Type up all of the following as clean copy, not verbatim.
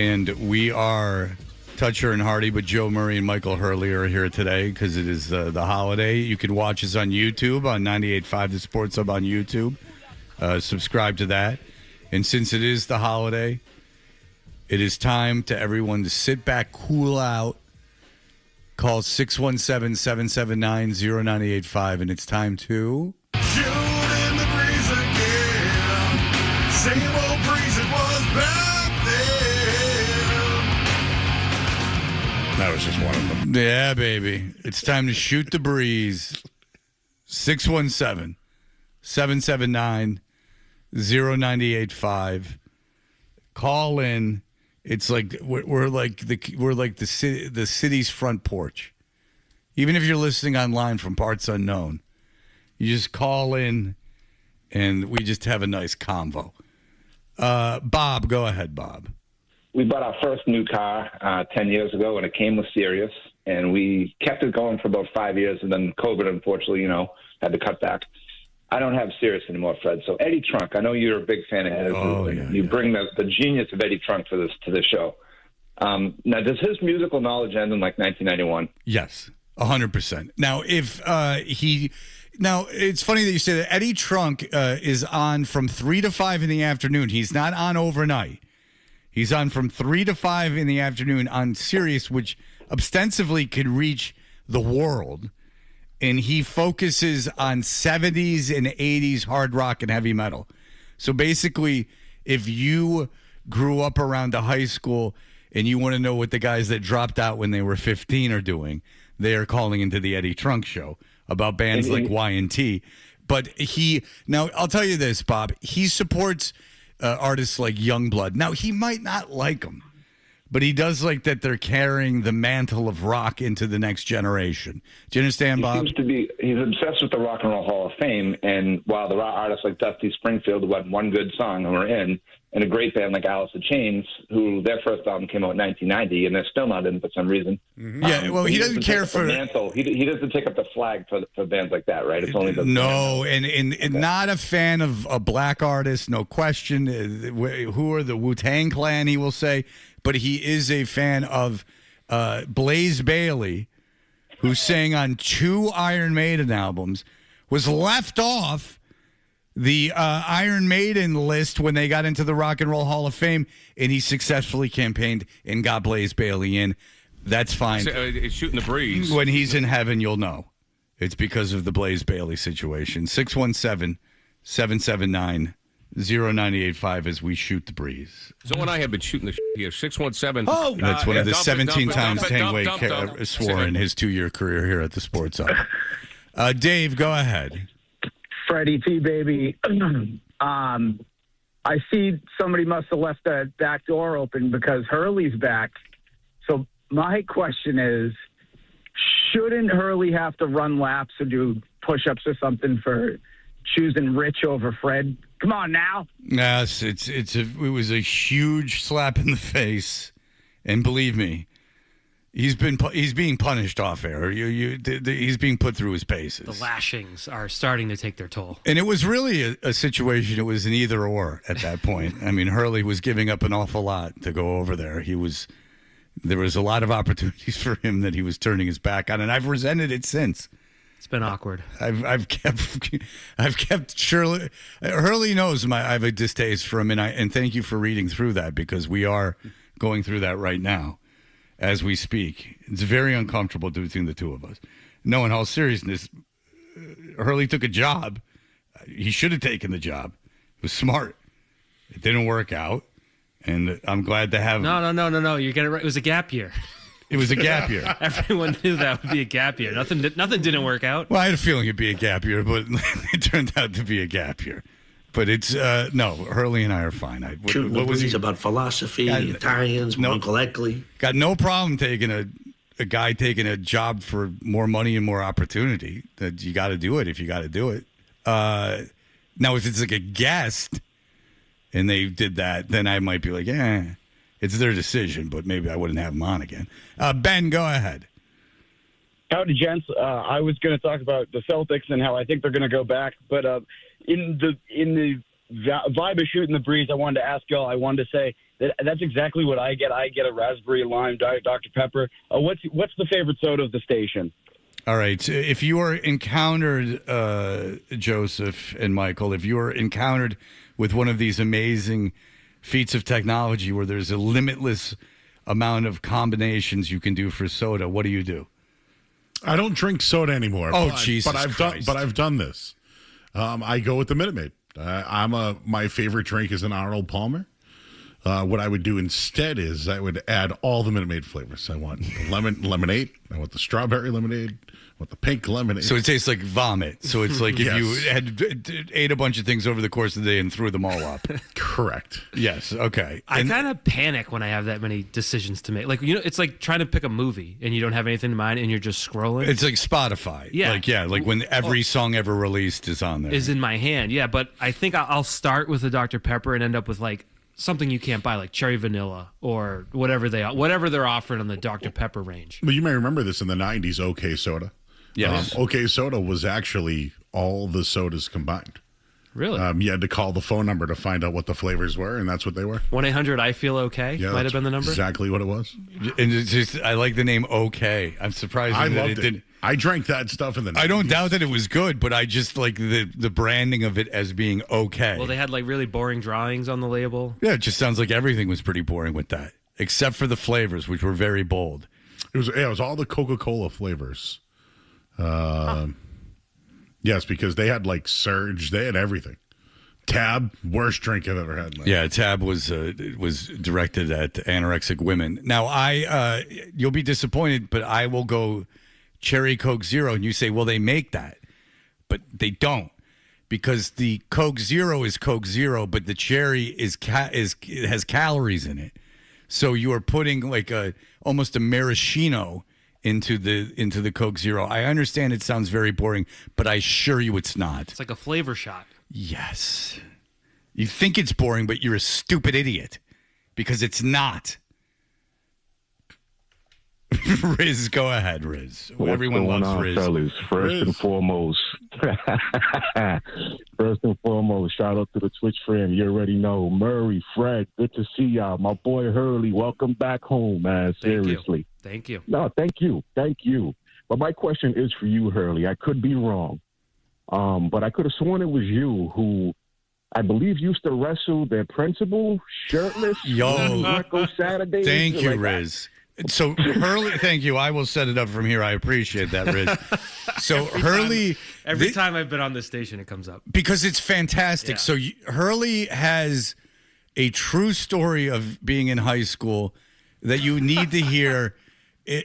And we are Toucher and Hardy, but Joe Murray and Michael Hurley are here today because it is the holiday. You can watch us on YouTube, on 98.5 The Sports Hub on YouTube. Subscribe to that. And since it is the holiday, it is time to everyone to sit back, cool out. Call 617-779-0985, and it's time to... Shoot in the breeze again. Same old breeze it was back then. That was just one of them. Yeah, baby. It's time to shoot the breeze. 617-779-0985. Call in. It's like we're like the city's front porch. Even if you're listening online from parts unknown, you just call in, and we just have a nice convo. Bob, go ahead, Bob. We bought our first new car 10 years ago, and it came with Sirius, and we kept it going for about 5 years, and then COVID, unfortunately, had to cut back. I don't have Sirius anymore, Fred. So Eddie Trunk, I know you're a big fan of his. You bring the genius of Eddie Trunk to the show. Now, does his musical knowledge end in like 1991? Yes, 100%. Now, it's funny that you say that. Eddie Trunk is on from 3 to 5 in the afternoon. He's not on overnight. He's on from 3 to 5 in the afternoon on Sirius, which ostensibly could reach the world. And he focuses on 70s and 80s hard rock and heavy metal. So basically, if you grew up around a high school and you want to know what the guys that dropped out when they were 15 are doing, they are calling into the Eddie Trunk Show about bands like Y&T. But now I'll tell you this, Bob, he supports artists like Youngblood. Now, he might not like them, but he does like that they're carrying the mantle of rock into the next generation. Do you understand, Bob? He's obsessed with the Rock and Roll Hall of Fame, and while there are artists like Dusty Springfield who had one good song and were in, and a great band like Alice in Chains, who their first album came out in 1990, and they're still not in for some reason. Mm-hmm. Yeah, well, he doesn't care for... mantle. He doesn't take up the flag for bands like that, right? It's only the... No, and not a fan of a black artist, no question. Who are the Wu-Tang Clan, he will say. But he is a fan of Blaze Bayley, who sang on 2 Iron Maiden albums, was left off the Iron Maiden list when they got into the Rock and Roll Hall of Fame, and he successfully campaigned and got Blaze Bayley in. That's fine. It's shooting the breeze. When he's in heaven, you'll know. It's because of the Blaze Bayley situation. 617-779-0985 as we shoot the breeze. So and I have been shooting the here. 617. Oh, that's one of the 17 times Tangway swore in his 2-year career here at the Sports Hub. Dave, go ahead. Freddie T, baby. I see somebody must have left the back door open because Hurley's back. So my question is, shouldn't Hurley have to run laps or do push-ups or something for choosing Rich over Fred? Come on now. Yes, it was a huge slap in the face, and believe me, he's being punished off air. He's being put through his paces. The lashings are starting to take their toll, and it was really a situation. It was an either or at that point. I mean, Hurley was giving up an awful lot to go over there. There was a lot of opportunities for him that he was turning his back on, and I've resented it since. It's been awkward. I've kept Shirley. Hurley knows I have a distaste for him, and thank you for reading through that because we are going through that right now as we speak. It's very uncomfortable between the two of us. No, in all seriousness, Hurley took a job. He should have taken the job. It was smart. It didn't work out, and I'm glad to have. No. You get it right. It was a gap year. It was a gap year. Everyone knew that would be a gap year. Nothing didn't work out. Well, I had a feeling it'd be a gap year, but it turned out to be a gap year. But it's no, Hurley and I are fine. What was he about philosophy, Italians, Uncle Eckley? Got no problem taking a guy taking a job for more money and more opportunity. That you got to do it if you got to do it. Now, if it's like a guest and they did that, then I might be like, it's their decision, but maybe I wouldn't have them on again. Ben, go ahead. Howdy, gents. I was going to talk about the Celtics and how I think they're going to go back, but in the vibe of shooting the breeze, I wanted to ask y'all. I wanted to say, That's exactly what I get. I get a raspberry lime Diet Dr. Pepper. What's the favorite soda of the station? All right. If you are encountered, Joseph and Michael, if you are encountered with one of these amazing feats of technology where there's a limitless amount of combinations you can do for soda, what do you do? I don't drink soda anymore. Oh, Jesus Christ. But I've done this. I go with the Minute Maid. My favorite drink is an Arnold Palmer. What I would do instead is I would add all the Minute Maid flavors. I want lemonade. I want the strawberry lemonade. I want the pink lemonade. So it tastes like vomit. So it's like if Yes. you had ate a bunch of things over the course of the day and threw them all up. Correct. Yes. Okay. I kind of panic when I have that many decisions to make. Like, it's like trying to pick a movie and you don't have anything in mind and you're just scrolling. It's like Spotify. Yeah. Like when every song ever released is on there. Is in my hand. Yeah, but I think I'll start with a Dr. Pepper and end up with like something you can't buy, like cherry vanilla or whatever they're offering on the Dr. Pepper range. But you may remember this in the 90s, OK Soda. Yes. OK Soda was actually all the sodas combined. Really? You had to call the phone number to find out what the flavors were, and that's what they were. 1-800-I-FEEL-OK Yeah, might have that's been the number. Exactly what it was. And it's just, I like the name OK. I'm surprised I that loved it it. didn't. I drank that stuff in the 90s. I don't doubt that it was good, but I just like the branding of it as being okay. Well, they had like really boring drawings on the label. Yeah, it just sounds like everything was pretty boring with that, except for the flavors, which were very bold. It was all the Coca-Cola flavors. Yes, because they had like Surge. They had everything. Tab, worst drink I've ever had. Yeah, Tab was directed at anorexic women. Now, you'll be disappointed, but I will go Cherry Coke Zero, and you say, well, they make that, but they don't, because the Coke Zero is Coke Zero, but the cherry has calories in it, so you are putting like almost a maraschino into the Coke Zero. I understand it sounds very boring, but I assure you it's not. It's like a flavor shot. Yes. You think it's boring, but you're a stupid idiot because it's not. Riz, go ahead, Riz. Everyone loves Riz. Fellas? First and foremost, shout out to the Twitch friend. You already know. Murray, Fred, good to see y'all. My boy Hurley, welcome back home, man. Seriously. Thank you. No, thank you. But my question is for you, Hurley. I could be wrong. But I could have sworn it was you who, I believe, used to wrestle their principal shirtless. Yo. Saturday. Thank you, Riz. So Hurley, thank you. I will set it up from here. I appreciate that, Riz. So Hurley, every time I've been on this station, it comes up because it's fantastic. Yeah. So Hurley has a true story of being in high school that you need to hear.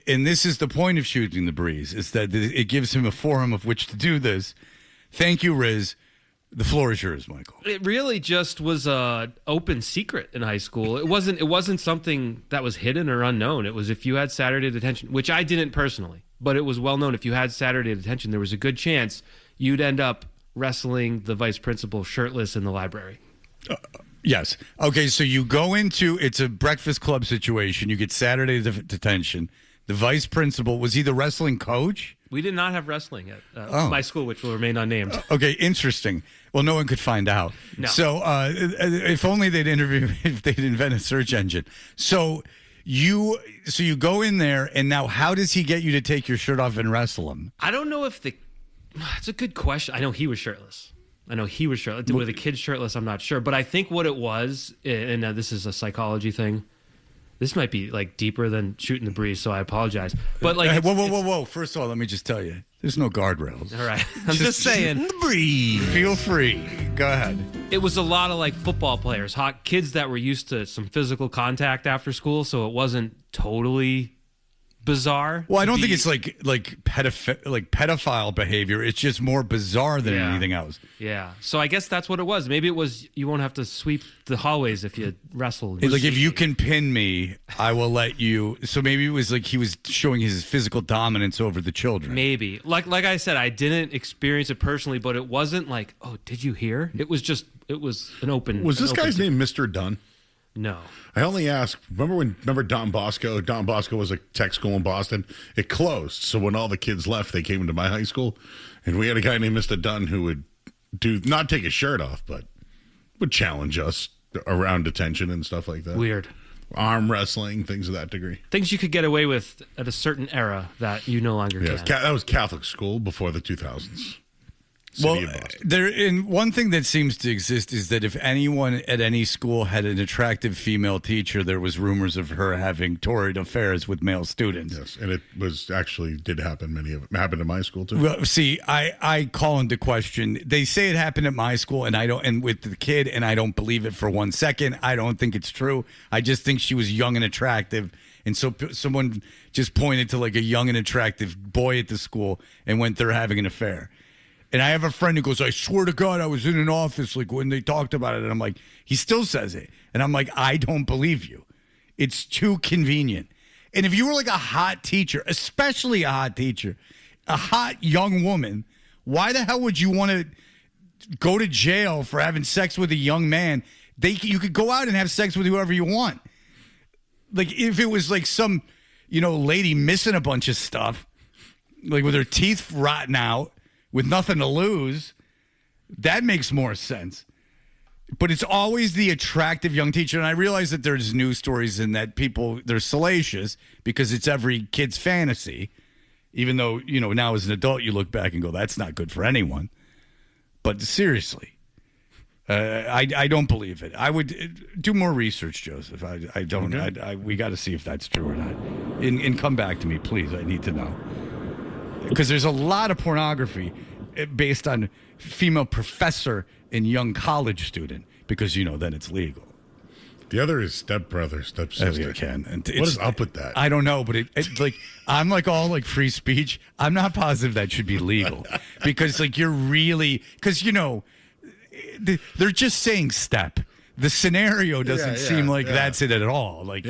And this is the point of Shooting the Breeze, is that it gives him a forum of which to do this. Thank you, Riz. The floor is yours, Michael. It really just was a open secret in high school. It wasn't something that was hidden or unknown. It was if you had Saturday detention, which I didn't personally, but it was well known. If you had Saturday detention, there was a good chance you'd end up wrestling the vice principal shirtless in the library. Yes. Okay, so you go into, it's a breakfast club situation. You get Saturday detention. The vice principal, was he the wrestling coach? We did not have wrestling at my school, which will remain unnamed. Okay, interesting. Well, no one could find out. No. So if only they'd invent a search engine. So you go in there, and now how does he get you to take your shirt off and wrestle him? I don't know if it's a good question. I know he was shirtless. Were the kids shirtless? I'm not sure. But I think what it was, and this is a psychology thing, this might be like deeper than Shooting the Breeze, so I apologize. But like, whoa! First of all, let me just tell you, there's no guardrails. All right, I'm just saying. Breathe. Feel free. Go ahead. It was a lot of like football players, hot kids that were used to some physical contact after school, so it wasn't totally bizarre. Well, I don't think it's like pedophile behavior. It's just more bizarre than anything else. Yeah. So I guess that's what it was. Maybe it was you won't have to sweep the hallways if you wrestle. It's like, if you can pin me, I will let you. So maybe it was like he was showing his physical dominance over the children. Maybe. Like I said, I didn't experience it personally, but it wasn't like, oh, did you hear? It was an open. Was this guy's name Mr. Dunn? No. I only ask. Remember Don Bosco? Don Bosco was a tech school in Boston. It closed. So when all the kids left, they came into my high school. And we had a guy named Mr. Dunn who would not take his shirt off, but would challenge us around detention and stuff like that. Weird. Arm wrestling, things of that degree. Things you could get away with at a certain era that you no longer Yes, can. that was Catholic school before the 2000s. Well, one thing that seems to exist is that if anyone at any school had an attractive female teacher, there was rumors of her having torrid affairs with male students. Yes, and it was actually did happen. Many of it happened in my school too. Well, see, I call into question. They say it happened at my school, and I don't, and with the kid, and I don't believe it for 1 second. I don't think it's true. I just think she was young and attractive, and so someone just pointed to like a young and attractive boy at the school and went, "They're having an affair." And I have a friend who goes, "I swear to God, I was in an office like when they talked about it." And I'm like, he still says it. And I'm like, I don't believe you. It's too convenient. And if you were like a hot teacher, especially a hot teacher, a hot young woman, why the hell would you want to go to jail for having sex with a young man? You could go out and have sex with whoever you want. Like if it was like some, lady missing a bunch of stuff, like with her teeth rotting out, with nothing to lose, that makes more sense. But it's always the attractive young teacher. And I realize that there's news stories and that they're salacious because it's every kid's fantasy. Even though, now as an adult, you look back and go, that's not good for anyone. But seriously, I don't believe it. I would do more research, Joseph. I don't. Okay. We got to see if that's true or not. And come back to me, please. I need to know. Because there's a lot of pornography based on female professor and young college student, because, then it's legal. The other is stepbrother, stepsister. What is up with that? I don't know, but it's like, I'm like all like free speech. I'm not positive that should be legal because like you're really, because, they're just saying step. The scenario doesn't seem like that's it at all. Like,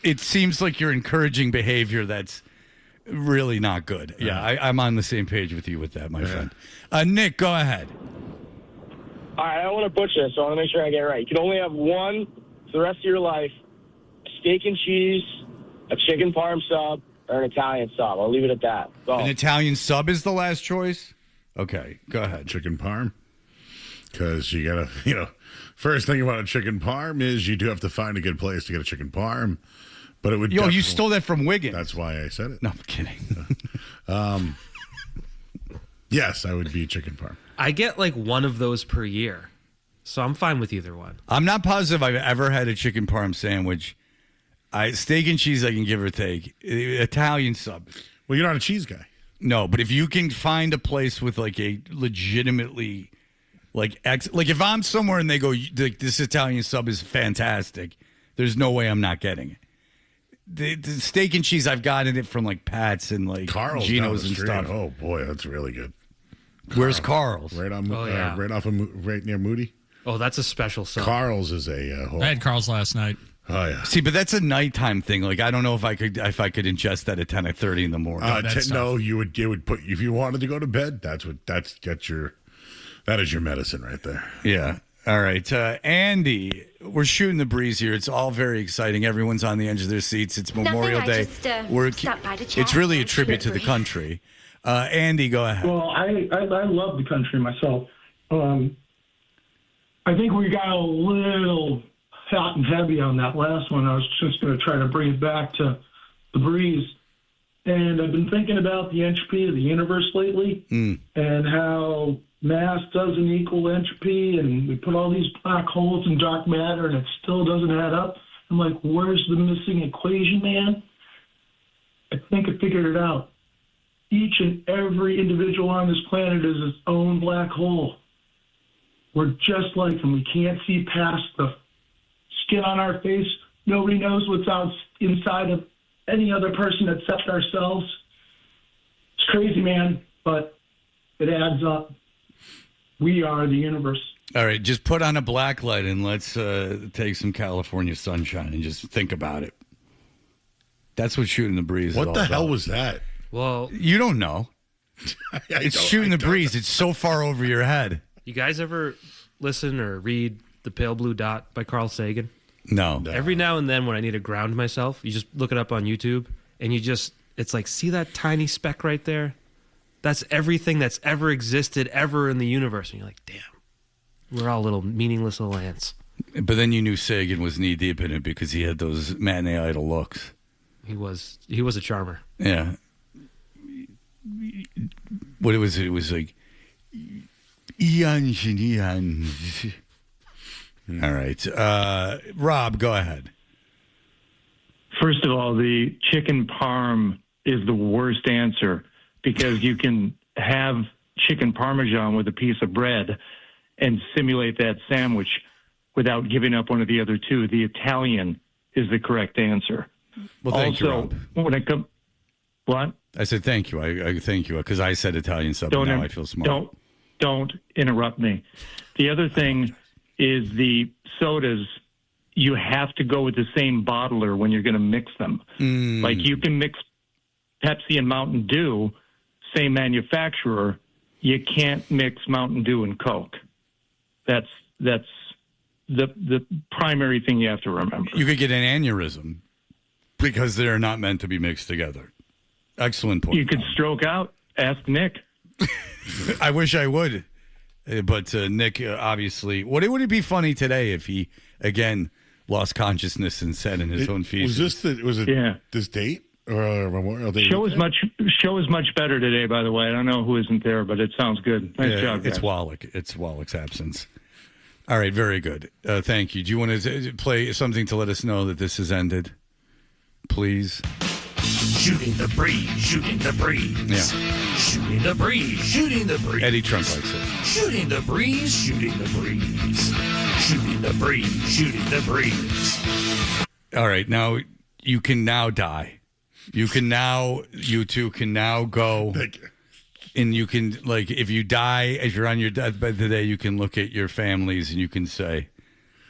it seems like you're encouraging behavior that's really not good. Yeah, I'm on the same page with you with that, my friend. Nick, go ahead. All right, I don't want to butcher this, so I want to make sure I get it right. You can only have one for the rest of your life: a steak and cheese, a chicken parm sub, or an Italian sub. I'll leave it at that. Go. An Italian sub is the last choice? Okay, go ahead. Chicken parm. Because you got to, first thing about a chicken parm is you do have to find a good place to get a chicken parm. But it would. You stole that from Wiggins. That's why I said it. No, I'm kidding. Yes, I would be chicken parm. I get like one of those per year, so I'm fine with either one. I'm not positive I've ever had a chicken parm sandwich. Steak and cheese I can give or take. Italian sub. Well, you're not a cheese guy. No, but if you can find a place with like a legitimately like if I'm somewhere and they go, this Italian sub is fantastic, there's no way I'm not getting it. The steak and cheese I've gotten it from like Pat's and like Carl's Geno's and stuff. Oh boy, that's really good. Where's Carl's? Right on. Right near Moody. Oh, that's a special sub. Carl's is a. I had Carl's last night. Oh yeah. See, but that's a nighttime thing. Like I don't know if I could ingest that at 10:30 in the morning. No, you would put if you wanted to go to bed. That is your medicine right there. Yeah. All right, Andy, we're shooting the breeze here. It's all very exciting. Everyone's on the edge of their seats. It's Memorial Day. It's really a tribute to the country. Andy, go ahead. Well, I love the country myself. I think we got a little hot and heavy on that last one. I was just going to try to bring it back to the breeze. And I've been thinking about the entropy of the universe lately and how mass doesn't equal entropy, and we put all these black holes in dark matter, and it still doesn't add up. I'm like, where's the missing equation, man? I think I figured it out. Each and every individual on this planet is its own black hole. We're just like them. We can't see past the skin on our face. Nobody knows what's out inside of any other person except ourselves. It's crazy, man, but it adds up. We are the universe. All right, just put on a black light and let's take some California sunshine and just think about it. That's what shooting the breeze is all about. What the hell was that? Well, you don't know. It's shooting the breeze. It's so far over your head. You guys ever listen or read The Pale Blue Dot by Carl Sagan? No. Every now and then when I need to ground myself, you just look it up on YouTube and it's like, see that tiny speck right there? That's everything that's ever existed ever in the universe. And you're like, damn, we're all little meaningless little ants. But then you knew Sagan was knee deep in it because he had those matinee idol looks. He was a charmer. Yeah. What it was like eons and eons. All right. Rob, go ahead. First of all, the chicken parm is the worst answer because you can have chicken parmesan with a piece of bread and simulate that sandwich without giving up one of the other two. The Italian is the correct answer. Well, thank you, Rob. When it comes, what? I said thank you. I thank you because I said Italian sub. And now I feel smart. Don't interrupt me. The other thing is the sodas. You have to go with the same bottler when you're going to mix them. Like you can mix Pepsi and Mountain Dew, same manufacturer. You can't mix Mountain Dew and Coke. That's the primary thing you have to remember. You could get an aneurysm because they're not meant to be mixed together. Excellent point. You could stroke out. Ask Nick. I wish I would. But Nick, obviously, would it be funny today if he, again, lost consciousness and said in his own feces? This date or Memorial Day? Show is much better today, by the way. I don't know who isn't there, but it sounds good. Nice job, guys. It's Wallach. It's Wallach's absence. All right, very good. Thank you. Do you want to play something to let us know that this has ended? Please. Shooting the breeze, shooting the breeze. Yeah. Shooting the breeze, shooting the breeze. Eddie Trump likes it. Shooting the breeze, shooting the breeze. Shooting the breeze, shooting the breeze. All right, now you can now die. You two can now go. Thank you. And you can, like, if you die as you're on your deathbed today, you can look at your families and you can say,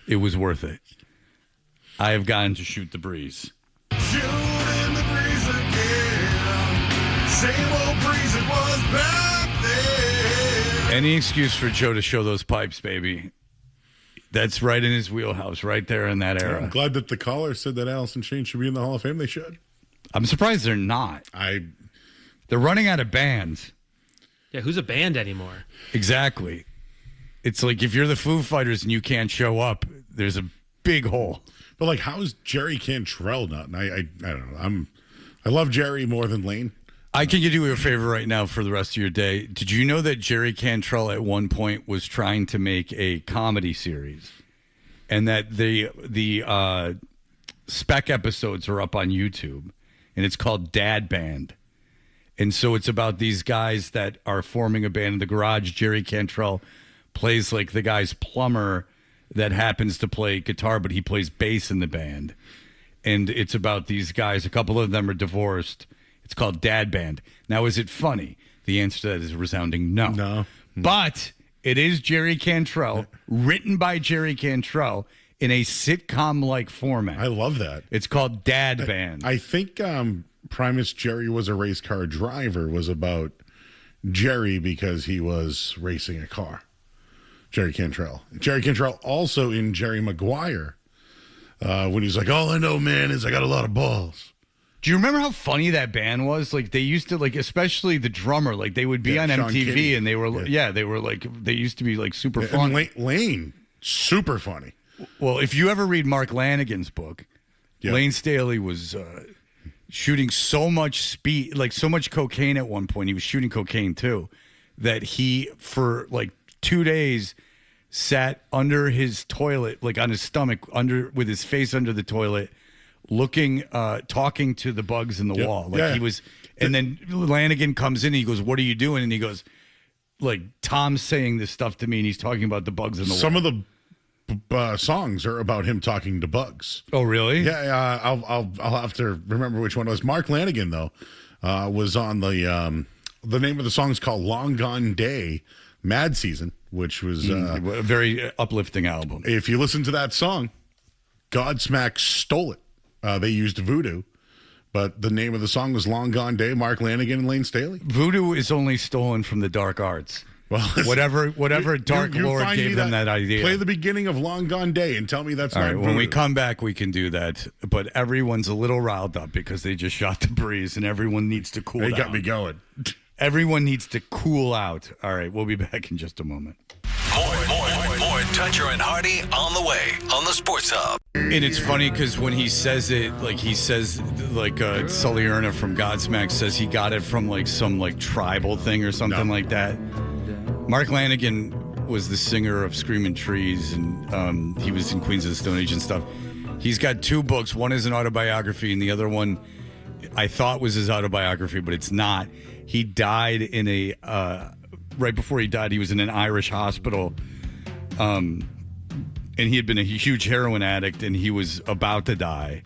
it was worth it. I have gotten to shoot the breeze. Shooting the breeze again. Same old breeze it was back then. Any excuse for Joe to show those pipes, baby. That's right in his wheelhouse, right there in that era. I'm glad that the caller said that Allison Shane should be in the Hall of Fame. They should. I'm surprised they're not. They're running out of bands. Yeah, who's a band anymore? Exactly. It's like if you're the Foo Fighters and you can't show up, there's a big hole. But like, how is Jerry Cantrell not? And I don't know. I love Jerry more than Lane. I can do you a favor right now for the rest of your day. Did you know that Jerry Cantrell at one point was trying to make a comedy series, and that the spec episodes are up on YouTube, and it's called Dad Band. And so it's about these guys that are forming a band in the garage. Jerry Cantrell plays like the guy's plumber that happens to play guitar, but he plays bass in the band. And it's about these guys. A couple of them are divorced. It's called Dad Band. Now, is it funny? The answer to that is a resounding no. No. But it is Jerry Cantrell, written by Jerry Cantrell in a sitcom-like format. I love that. It's called Dad Band. I think Primus Jerry Was a Race Car Driver was about Jerry because he was racing a car. Jerry Cantrell. Jerry Cantrell also in Jerry Maguire when he's like, all I know, man, is I got a lot of balls. Do you remember how funny that band was? Like, they used to, like, especially the drummer, like, they would be on Sean MTV Kinney. and they were, they were like, they used to be, like, super And funny. Lane, super funny. Well, if you ever read Mark Lanigan's book, Lane Staley was shooting so much speed, like so much cocaine at one point. He was shooting cocaine too, that he, for like 2 days, sat under his toilet, like on his stomach, with his face under the toilet, looking, talking to the bugs in the wall. Like he was, and then Lanigan comes in, and he goes, "What are you doing?" And he goes, "Like, Tom's saying this stuff to me, and he's talking about the bugs in the wall." Some of the songs are about him talking to bugs. Oh, really? Yeah, I'll have to remember which one it was. Mark Lanigan, though, was on the name of the song is called Long Gone Day, Mad Season, which was a very uplifting album. If you listen to that song, Godsmack stole it. They used Voodoo, but the name of the song was Long Gone Day, Mark Lanigan and Lane Staley. Voodoo is only stolen from the dark arts. Well, whatever dark lord gave them that idea. Play the beginning of Long Gone Day and tell me that's all not right. Voodoo. When we come back, we can do that. But everyone's a little riled up because they just shot the breeze, and everyone needs to cool down. They got me going. Everyone needs to cool out. All right, we'll be back in just a moment. More More Toucher and Hardy on the way on the Sports Hub. And it's funny because when he says it, Sully Erna from Godsmack says he got it from some tribal thing or something like that. Mark Lanigan was the singer of Screaming Trees, and he was in Queens of the Stone Age and stuff. He's got 2 books. One is an autobiography, and the other one I thought was his autobiography, but it's not. He died in right before he died, he was in an Irish hospital. And he had been a huge heroin addict, and he was about to die.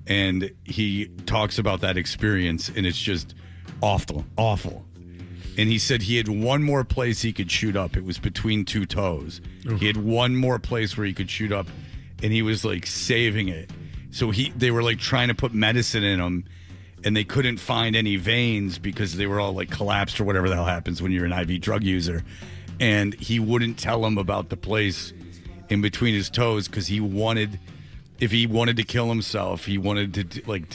And he talks about that experience, and it's just awful. And he said he had one more place he could shoot up. It was between 2 toes. Oof. He had one more place where he could shoot up, and he was saving it. So they were trying to put medicine in him, and they couldn't find any veins because they were all collapsed or whatever the hell happens when you're an IV drug user. And he wouldn't tell him about the place in between his toes because if he wanted to kill himself, he wanted to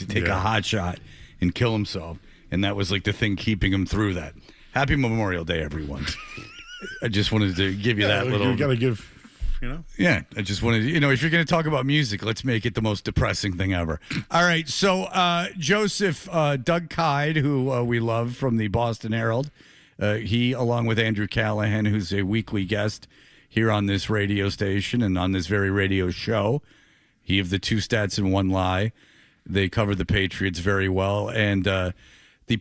take a hot shot and kill himself. And that was the thing keeping him through that. Happy Memorial Day, everyone. I just wanted to give you that little. You got to give, Yeah, I just wanted to, if you're going to talk about music, let's make it the most depressing thing ever. All right, so Joseph, Doug Kyed, who we love from the Boston Herald, he, along with Andrew Callahan, who's a weekly guest here on this radio station and on this very radio show. He have the 2 stats and 1 lie. They cover the Patriots very well. And the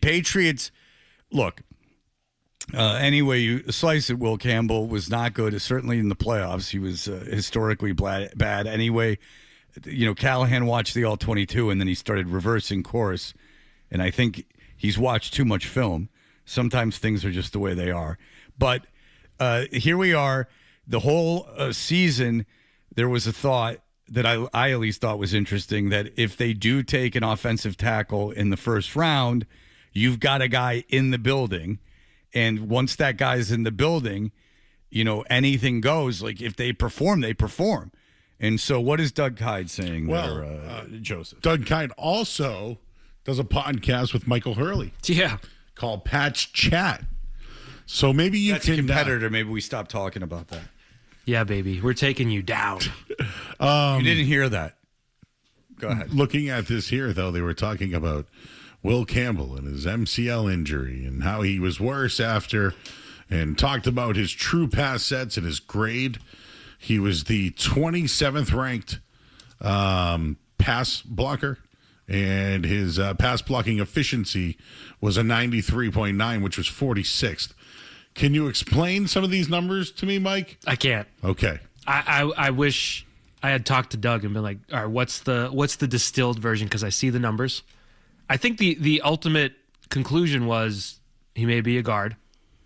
Patriots, look, any way you slice it, Will Campbell was not good, certainly in the playoffs. He was historically bad. Anyway, Callahan watched the All-22, and then he started reversing course. And I think he's watched too much film. Sometimes things are just the way they are. But here we are. The whole season, there was a thought that I at least thought was interesting, that if they do take an offensive tackle in the first round, you've got a guy in the building. And once that guy's in the building, anything goes. If they perform, they perform. And so what is Doug Kyed saying there, Joseph? Doug Kyed also does a podcast with Michael Hurley. Yeah. Called Patch Chat. So maybe you That's can... a competitor. Maybe we stop talking about that. Yeah, baby. We're taking you down. You didn't hear that. Go ahead. Looking at this here, though, they were talking about Will Campbell and his MCL injury and how he was worse after, and talked about his true pass sets and his grade. He was the 27th ranked pass blocker, and his pass blocking efficiency was a 93.9, which was 46th. Can you explain some of these numbers to me, Mike? I can't. Okay. I wish I had talked to Doug and been like, all right, what's the distilled version? Because I see the numbers. I think the ultimate conclusion was he may be a guard,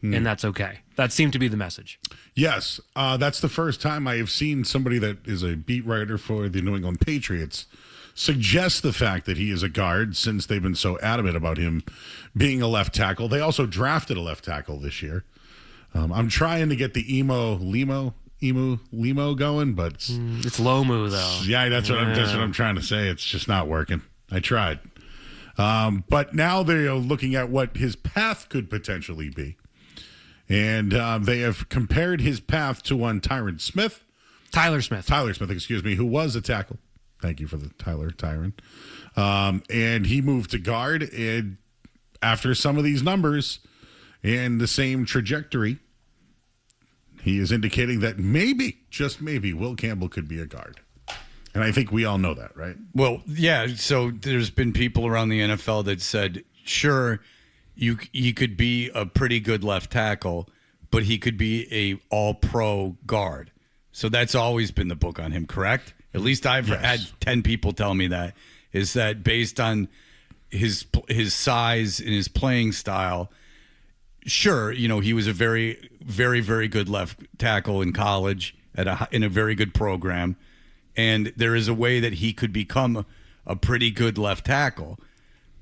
and that's okay. That seemed to be the message. Yes. That's the first time I have seen somebody that is a beat writer for the New England Patriots suggest the fact that he is a guard, since they've been so adamant about him being a left tackle. They also drafted a left tackle this year. I'm trying to get the Limo going, but it's Lomu though. Yeah, that's what I'm trying to say. It's just not working. I tried, but now they are looking at what his path could potentially be, and they have compared his path to one Tyler Smith, excuse me, who was a tackle. Thank you for the Tyron. And he moved to guard, and after some of these numbers and the same trajectory, he is indicating that maybe, just maybe, Will Campbell could be a guard. And I think we all know that, right? Well, yeah. So there's been people around the NFL that said, sure, he could be a pretty good left tackle, but he could be a all-pro guard. So that's always been the book on him, correct? At least I've had 10 people tell me that, is that based on his size and his playing style, sure, he was a very, very, very good left tackle in college in a very good program. And there is a way that he could become a pretty good left tackle.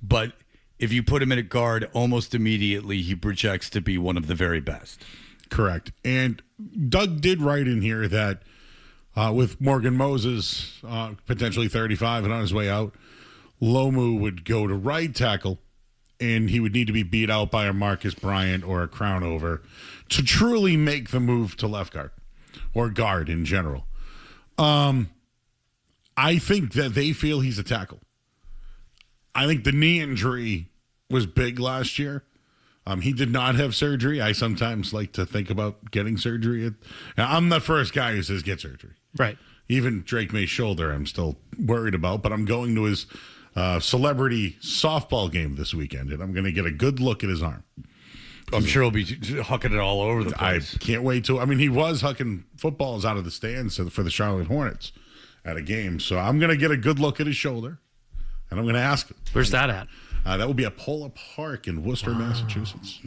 But if you put him in a guard, almost immediately he projects to be one of the very best. Correct. And Doug did write in here that with Morgan Moses potentially 35 and on his way out, Lomu would go to right tackle, and he would need to be beat out by a Marcus Bryant or a Crownover to truly make the move to left guard. or guard in general. I think that they feel he's a tackle. I think the knee injury was big last year. He did not have surgery. I sometimes like to think about getting surgery. I'm the first guy who says get surgery. Right. Even Drake Maye's shoulder, I'm still worried about, but I'm going to his celebrity softball game this weekend, and I'm going to get a good look at his arm. I'm sure he'll be hucking it all over the place. I can't wait to. I mean, he was hucking footballs out of the stands for the Charlotte Hornets at a game, so I'm going to get a good look at his shoulder, and I'm going to ask him. Where's that at? That will be at Polar Park in Worcester, Massachusetts.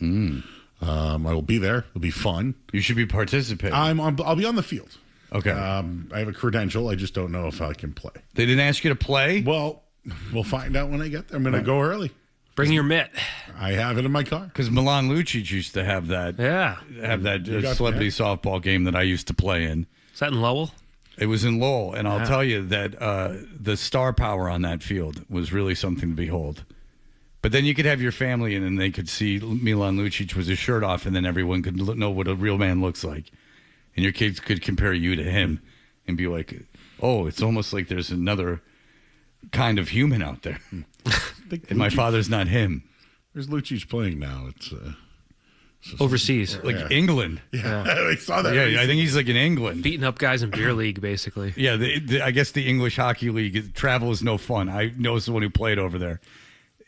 I will be there. It'll be fun. You should be participating. I'll be on the field. Okay. I have a credential. I just don't know if I can play. They didn't ask you to play? Well, we'll find out when I get there. I'm going to go early. Bring your mitt. I have it in my car. Because Milan Lucic used to have that. Yeah. Have that celebrity softball game that I used to play in. Is that in Lowell? It was in Lowell, and I'll tell you that the star power on that field was really something to behold. But then you could have your family in, and they could see Milan Lucic with his shirt off, and then everyone could know what a real man looks like. And your kids could compare you to him and be like, oh, it's almost like there's another kind of human out there. And my father's not him. Where's Lucic playing now? It's overseas. Like England. Yeah. I saw that. Yeah, I think he's like in England. Beating up guys in beer league, basically. Yeah, I guess the English Hockey League, travel is no fun. I know someone who played over there.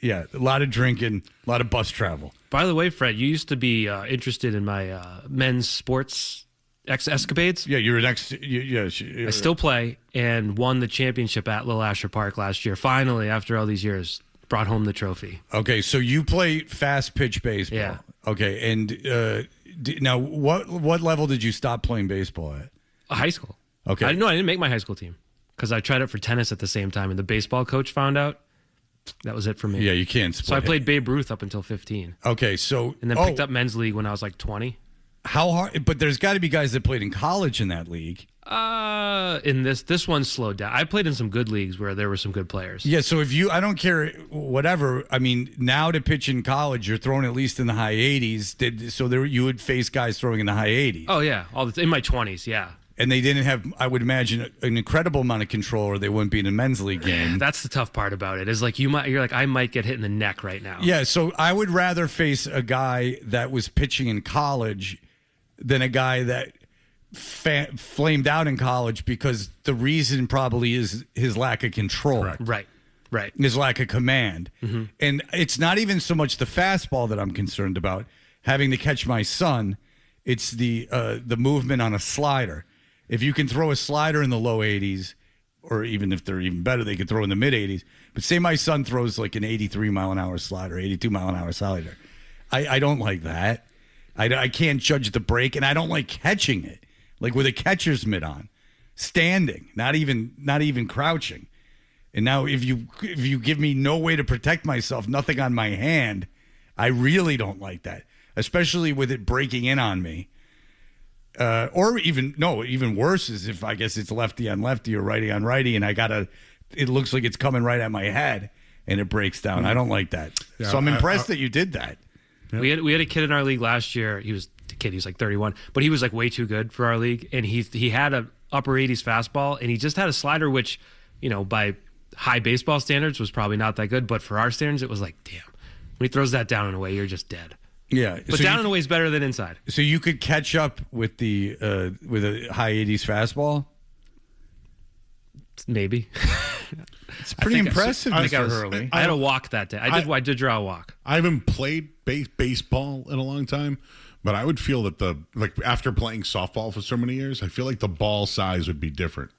Yeah, a lot of drinking, a lot of bus travel. By the way, Fred, you used to be interested in my men's sports escapades. Yeah, you're next. I still play and won the championship at Little Asher Park last year. Finally, after all these years, brought home the trophy. Okay, so you play fast pitch baseball. Yeah. Okay, and now what level did you stop playing baseball at? High school. Okay. I didn't make my high school team because I tried it for tennis at the same time, and the baseball coach found out. That was it for me. Yeah, you can't split. So I played Babe Ruth up until 15. Okay, so and then picked up men's league when I was like 20. How hard? But there's got to be guys that played in college in that league. In this one slowed down. I played in some good leagues where there were some good players. Yeah, so if I don't care, whatever. I mean, now to pitch in college, you're throwing at least in the high 80s. So you would face guys throwing in the high 80s. Oh yeah, in my 20s, yeah. And they didn't have, I would imagine, an incredible amount of control, or they wouldn't be in a men's league game. That's the tough part about it. Is like you're like, I might get hit in the neck right now. Yeah, so I would rather face a guy that was pitching in college than a guy that flamed out in college, because the reason probably is his lack of control. Right. His lack of command. Mm-hmm. And it's not even so much the fastball that I'm concerned about. Having to catch my son, it's the movement on a slider. If you can throw a slider in the low 80s, or even if they're even better, they can throw in the mid 80s. But say my son throws like an 83 mile an hour slider, 82 mile an hour slider. I don't like that. I can't judge the break, and I don't like catching it, like with a catcher's mitt on, standing, not even crouching. And now if you give me no way to protect myself, nothing on my hand, I really don't like that, especially with it breaking in on me. Or even worse is if I guess it's lefty on lefty or righty on righty, and it looks like it's coming right at my head and it breaks down. I don't like that. Yeah, so I'm impressed that you did that. Yeah. We had a kid in our league last year. He was like 31, but he was like way too good for our league, and he had a upper 80s fastball, and he just had a slider which, by high baseball standards was probably not that good, but for our standards it was like, damn. When he throws that down and away, you're just dead. Yeah, but down and away is better than inside. So you could catch up with with a high 80s fastball? Maybe. It's pretty impressive, Mr. Hurley. I had a walk that day. I did draw a walk. I haven't played baseball in a long time, but I would feel that after playing softball for so many years, I feel like the ball size would be different.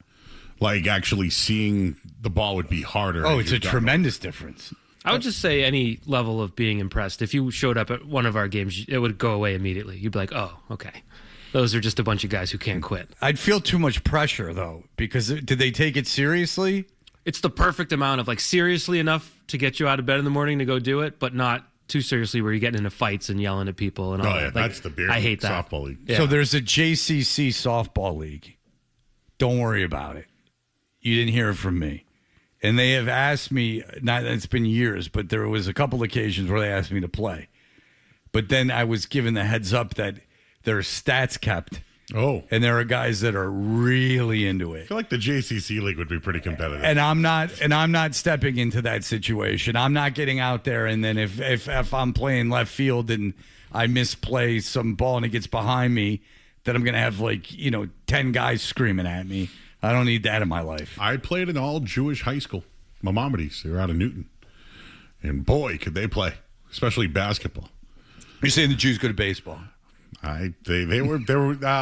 Like actually seeing the ball would be harder. Oh, it's a tremendous difference. I would just say any level of being impressed. If you showed up at one of our games, it would go away immediately. You'd be like, oh, okay. Those are just a bunch of guys who can't quit. I'd feel too much pressure, though, because did they take it seriously? It's the perfect amount of seriously enough to get you out of bed in the morning to go do it, but not too seriously where you're getting into fights and yelling at people and all that. That's the beer. I hate that. Softball league. Yeah. So there's a JCC softball league. Don't worry about it. You didn't hear it from me. And they have asked me, it's been years, but there was a couple occasions where they asked me to play. But then I was given the heads up that their stats kept, Oh. And there are guys that are really into I it. feel like the JCC league would be pretty competitive. And I'm not stepping into that situation. I'm not getting out there, and then if I'm playing left field and I misplay some ball and it gets behind me, then I'm going to have 10 guys screaming at me. I don't need that in my life. I played an all-Jewish high school, Maimonides. They were out of Newton. And boy, could they play, especially basketball. You're saying the Jews go to baseball? They were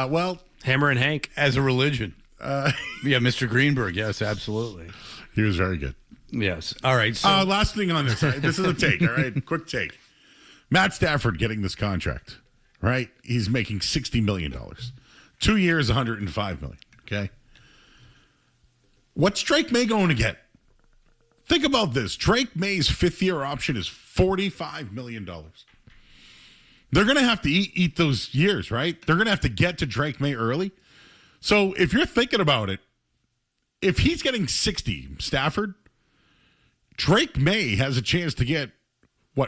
well, Hammer and Hank as a religion. Yeah, Mr. Greenberg. Yes, absolutely. He was very good. Yes. All right. So last thing on this. This is a take. All right, quick take. Matt Stafford getting this contract. Right, he's making $60 million. 2 years, $105 million. Okay. What's Drake Maye going to get? Think about this. Drake Maye's fifth-year option is $45 million. They're going to have to eat those years, right? They're going to have to get to Drake Maye early. So if you're thinking about it, if he's getting 60, Stafford, Drake Maye has a chance to get,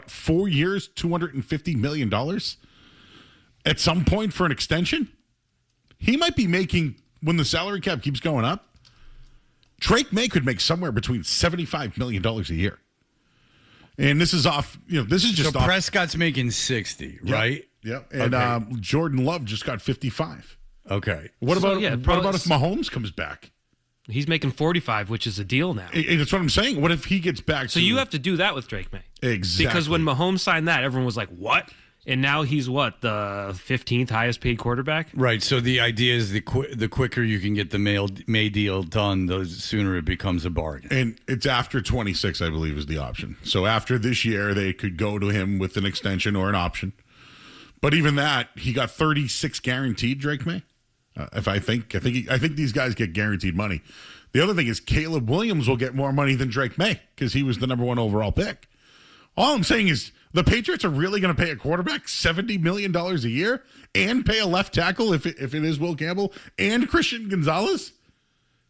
4 years, $250 million at some point for an extension? He might be making, when the salary cap keeps going up, Drake Maye could make somewhere between $75 million a year. And this is off, this is just so off. Prescott's making 60, right? Yep. And Okay. Jordan Love just got 55. Okay. What about if Mahomes comes back? He's making 45, which is a deal now. That's what I'm saying. What if he gets back? So you have to do that with Drake Maye. Exactly. Because when Mahomes signed that, everyone was like, what? And now he's the 15th highest paid quarterback? Right. So the idea is the quicker you can get the May deal done, the sooner it becomes a bargain. And it's after 26, I believe, is the option. So after this year, they could go to him with an extension or an option. But even that, he got 36 guaranteed, Drake Maye. I think these guys get guaranteed money. The other thing is Caleb Williams will get more money than Drake Maye because he was the number 1 overall pick. All I'm saying is the Patriots are really going to pay a quarterback $70 million a year and pay a left tackle if it is Will Campbell and Christian Gonzalez?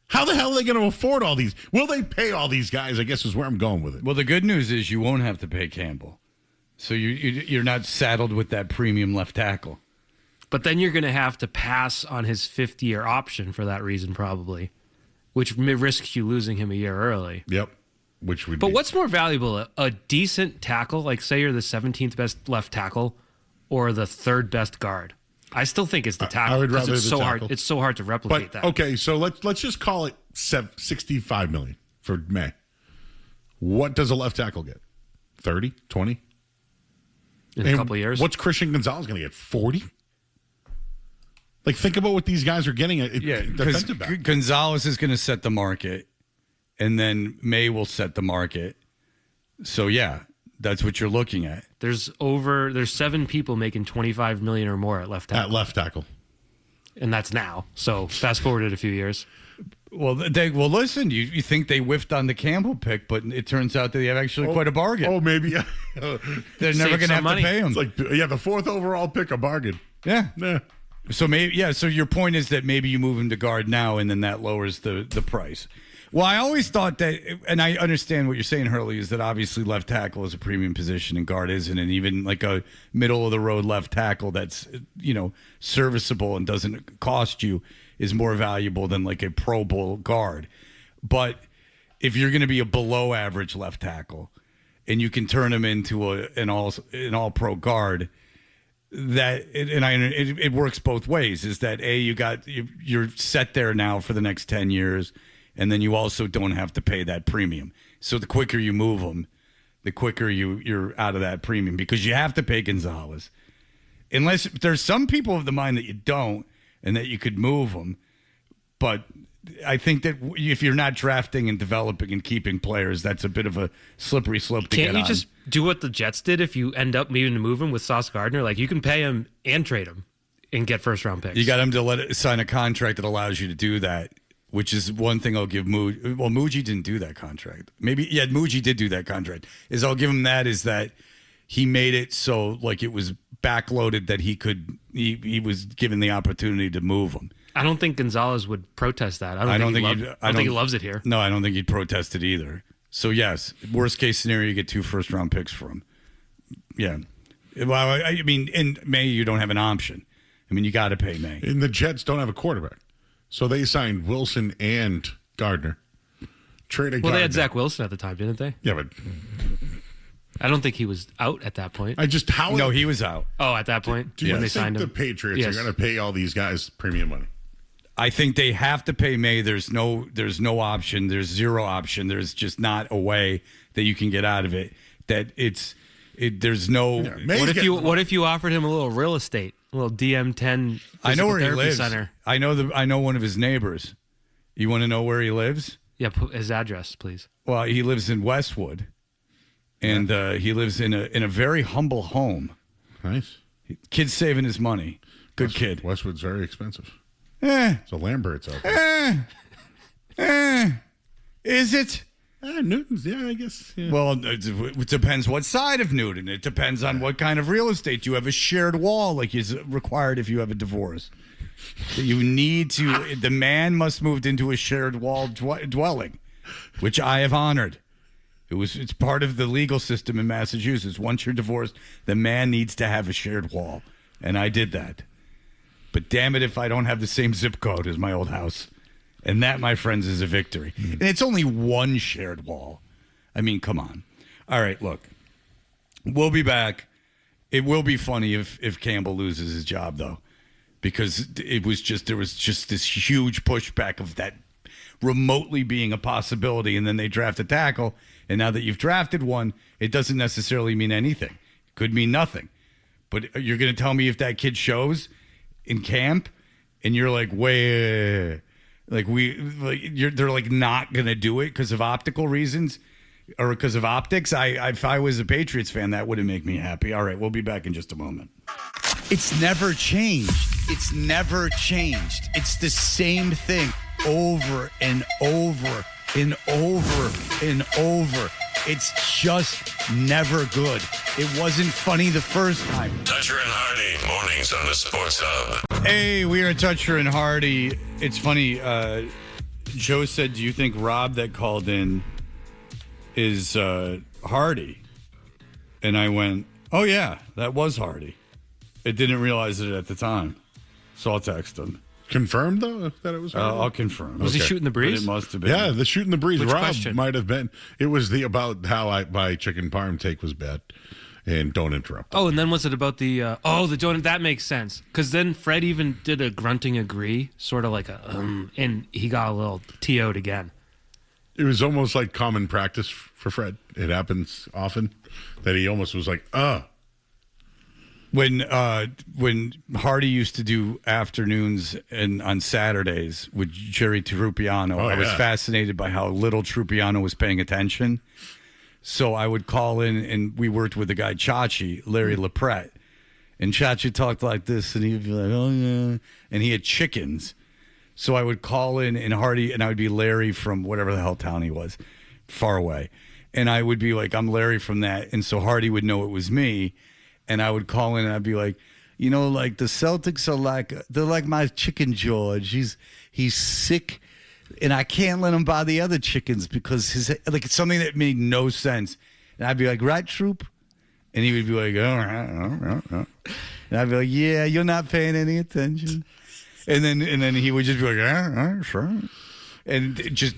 How the hell are they going to afford all these? Will they pay all these guys, I guess is where I'm going with it. Well, the good news is you won't have to pay Campbell. So you're not saddled with that premium left tackle. But then you're going to have to pass on his 5th-year option for that reason, probably, which risks you losing him a year early. Yep. But what's more valuable, a decent tackle, like say you're the 17th best left tackle, or the 3rd best guard? I still think it's the tackle. I would rather it's the so tackle. hard. It's so hard to replicate that. Okay, so let's just call it $65 million for May. What does a left tackle get? 30, 20? In a couple of years. What's Christian Gonzalez going to get? 40? Like, think about what these guys are getting. Because Gonzalez is going to set the market, and then May will set the market. So, yeah, that's what you're looking at. There's 7 people making $25 million or more at left tackle. At left tackle. And that's now. So, fast forward a few years. Well, listen, you think they whiffed on the Campbell pick, but it turns out that they have actually quite a bargain. Oh, maybe. They're never going to have to pay him. It's like, the 4th overall pick, a bargain. Yeah. Yeah. So so your point is that maybe you move him to guard now, and then that lowers the price. Well, I always thought that, and I understand what you're saying, Hurley, is that obviously left tackle is a premium position and guard isn't, and even like a middle of the road left tackle that's serviceable and doesn't cost you is more valuable than like a Pro Bowl guard. But if you're going to be a below average left tackle and you can turn him into an all pro guard, it works both ways. Is that you're set there now for the next 10 years, and then you also don't have to pay that premium. So the quicker you move them, the quicker you're out of that premium, because you have to pay Gonzalez. Unless there's some people of the mind that you don't, and that you could move them. But I think that if you're not drafting and developing and keeping players, that's a bit of a slippery slope to get on. Can't you just do what the Jets did if you end up needing to move him with Sauce Gardner? Like, you can pay him and trade him and get first-round picks. You got him to sign a contract that allows you to do that, which is one thing I'll give Muji. Well, Muji didn't do that contract. Muji did do that contract. I'll give him that is that he made it so like it was backloaded that he was given the opportunity to move him. I don't think Gonzalez would protest that. I don't think he loves it here. No, I don't think he'd protest it either. So yes, worst case scenario, you get 2 first-round picks for him. Yeah. Well, I mean, in May you don't have an option. I mean, you got to pay Maye. And the Jets don't have a quarterback. So they signed Wilson and Gardner. Traded Well, Gardner. they had Zach Wilson at the time, didn't they? Yeah, but I don't think he was out at that point. No, he was out. Oh, at that point? Do you when they think signed him? the Patriots Yes. are going to pay all these guys premium money? I think they have to pay Maye. There's no option. There's zero option. There's just not a way that you can get out of it. There's no. What if you offered him a little real estate, a little DM10? I know where he therapy lives. Center. I know one of his neighbors. You want to know where he lives? Yeah, put his address, please. Well, he lives in Westwood, and he lives in a very humble home. Nice. Kid's saving his money. Good kid. Westwood's very expensive. It's a Lambert's out there. Is it? Newton's, yeah, I guess. Yeah. Well, it depends what side of Newton. It depends on what kind of real estate. You have a shared wall like is required if you have a divorce. You need to. The man must move into a shared wall dwelling, which I have honored. It's part of the legal system in Massachusetts. Once you're divorced, the man needs to have a shared wall, and I did that. But damn it if I don't have the same zip code as my old house. And that, my friends, is a victory. And it's only one shared wall. I mean, come on. All right, look. We'll be back. It will be funny if Campbell loses his job, though. Because there was just this huge pushback of that remotely being a possibility. And then they draft a tackle. And now that you've drafted one, it doesn't necessarily mean anything. It could mean nothing. But you're going to tell me if that kid shows in camp and you're like, they're like not going to do it because of optical reasons or because of optics. If I was a Patriots fan, that wouldn't make me happy. All right, we'll be back in just a moment. It's never changed. It's never changed. It's the same thing over and over and over and over. It's just never good. It wasn't funny the first time. Toucher and Hardy, mornings on the Sports Hub. Hey, we are Toucher and Hardy. It's funny. Joe said, do you think Rob that called in is Hardy? And I went, oh, yeah, that was Hardy. I didn't realize it at the time. So I'll text him. Confirmed, though, that it was Hardy? I'll confirm. Was he shooting the breeze? But it must have been. Yeah, the shooting the breeze. Which Rob question? might have been. It was about how my chicken parm take was bad. And don't interrupt. Oh, and then was it about the donut? That makes sense. Because then Fred even did a grunting agree, sort of like and he got a little TO'd again. It was almost like common practice for Fred. It happens often that he almost was like, When Hardy used to do afternoons and on Saturdays with Jerry Trupiano, I was fascinated by how little Trupiano was paying attention. So I would call in, and we worked with the guy Chachi, Larry LaPrette. And Chachi talked like this, and he'd be like, oh, yeah. And he had chickens. So I would call in, and Hardy, and I would be Larry from whatever the hell town he was, far away. And I would be like, I'm Larry from that. And so Hardy would know it was me. And I would call in, and I'd be like, you know, like the Celtics are they're like my chicken George. He's sick. And I can't let him buy the other chickens because it's something that made no sense. And I'd be like, right, Troop? And he would be like, all right. And I'd be like, yeah, you're not paying any attention. And then he would just be like, sure. And just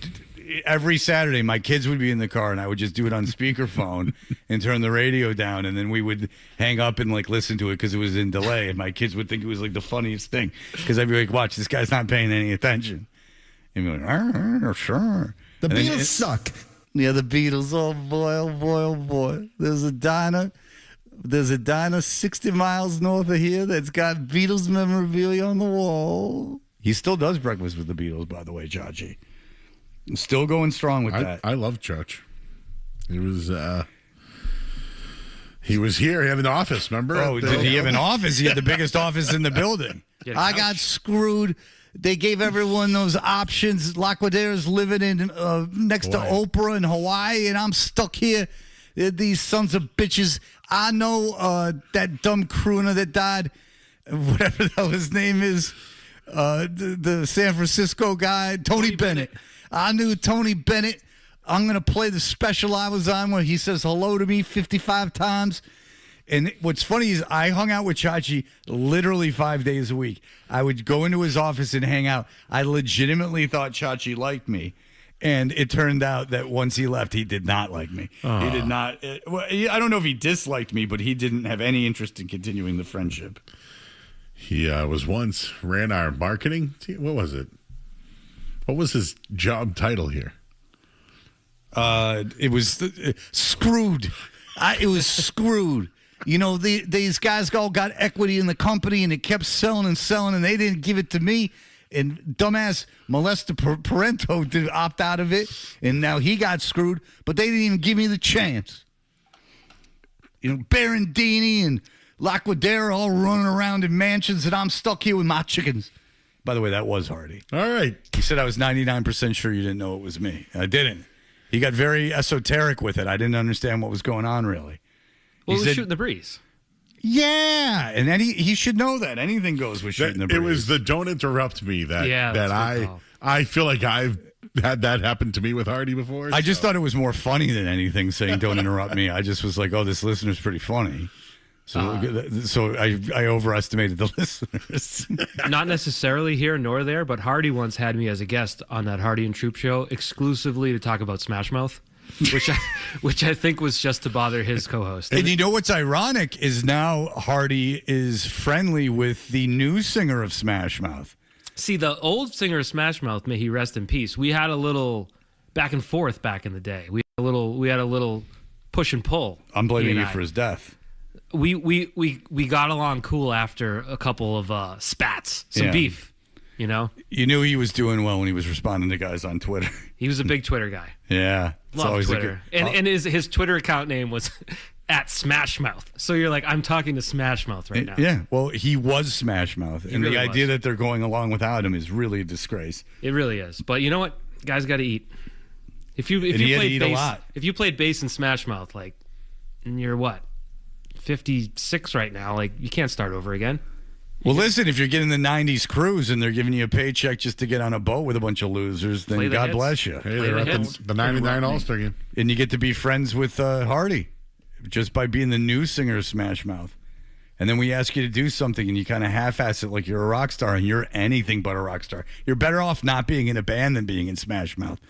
every Saturday, my kids would be in the car, and I would just do it on speakerphone and turn the radio down. And then we would hang up and listen to it because it was in delay. And my kids would think it was the funniest thing because I'd be like, watch, this guy's not paying any attention. And be like, sure. The Beatles suck. Yeah, the Beatles. Oh boy, oh boy, oh boy. There's a diner 60 miles north of here that's got Beatles memorabilia on the wall. He still does breakfast with the Beatles, by the way, Chachi. Still going strong with that. I love Church. He was here. He had an office, remember? Oh, did he have an office? He had the biggest office in the building. I got screwed. They gave everyone those options. Laquadera's living in next to Oprah in Hawaii, and I'm stuck here. These sons of bitches. I know that dumb crooner that died, whatever the hell his name is, the San Francisco guy, Tony Bennett. I knew Tony Bennett. I'm going to play the special I was on where he says hello to me 55 times. And what's funny is I hung out with Chachi literally 5 days a week. I would go into his office and hang out. I legitimately thought Chachi liked me. And it turned out that once he left, he did not like me. He did not. I don't know if he disliked me, but he didn't have any interest in continuing the friendship. He ran our marketing team. What was it? What was his job title here? It was screwed. It was screwed. You know, these guys all got equity in the company, and it kept selling, and they didn't give it to me. And dumbass Molesta Parento did opt out of it, and now he got screwed, but they didn't even give me the chance. You know, Berendini and Laquadera all running around in mansions, and I'm stuck here with my chickens. By the way, that was Hardy. All right. He said I was 99% sure you didn't know it was me. I didn't. He got very esoteric with it. I didn't understand what was going on, really. Well, he was shooting the breeze. Yeah, and he should know that. Anything goes with shooting the breeze. It was the don't interrupt me that I feel like I've had that happen to me with Hardy before. I just thought it was more funny than anything saying don't interrupt me. I just was like, oh, this listener's pretty funny. So I overestimated the listeners. Not necessarily here nor there, but Hardy once had me as a guest on that Hardy and Troop show exclusively to talk about Smash Mouth. Which I think was just to bother his co-host. And you know what's ironic is now Hardy is friendly with the new singer of Smash Mouth. See, the old singer of Smash Mouth, may he rest in peace. We had a little back and forth back in the day. We had a little push and pull. I'm blaming you for his death. We got along cool after a couple of spats, some beef. You know, you knew he was doing well when he was responding to guys on Twitter. He was a big Twitter guy. Yeah, love Twitter, and his Twitter account name was at Smashmouth. So you're like, I'm talking to Smashmouth right now. Yeah, well, he was Smashmouth, and really the idea that they're going along without him is really a disgrace. It really is. But you know what? Guys got to eat. If you played bass in Smashmouth, like, and you're what, 56 right now? Like, you can't start over again. Well, listen, if you're getting the 90s cruise and they're giving you a paycheck just to get on a boat with a bunch of losers, then God bless you. Hey, they're at the 99 All-Star game. And you get to be friends with Hardy just by being the new singer of Smash Mouth. And then we ask you to do something and you kind of half-ass it like you're a rock star, and you're anything but a rock star. You're better off not being in a band than being in Smash Mouth.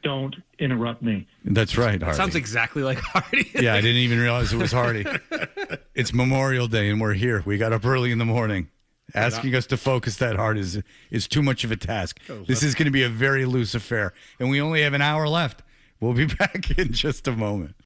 Don't interrupt me. That's right, Hardy. Sounds exactly like Hardy. Yeah, I didn't even realize it was Hardy. It's Memorial Day, and we're here. We got up early in the morning. Asking us to focus that hard is too much of a task. This is going to be a very loose affair, and we only have an hour left. We'll be back in just a moment.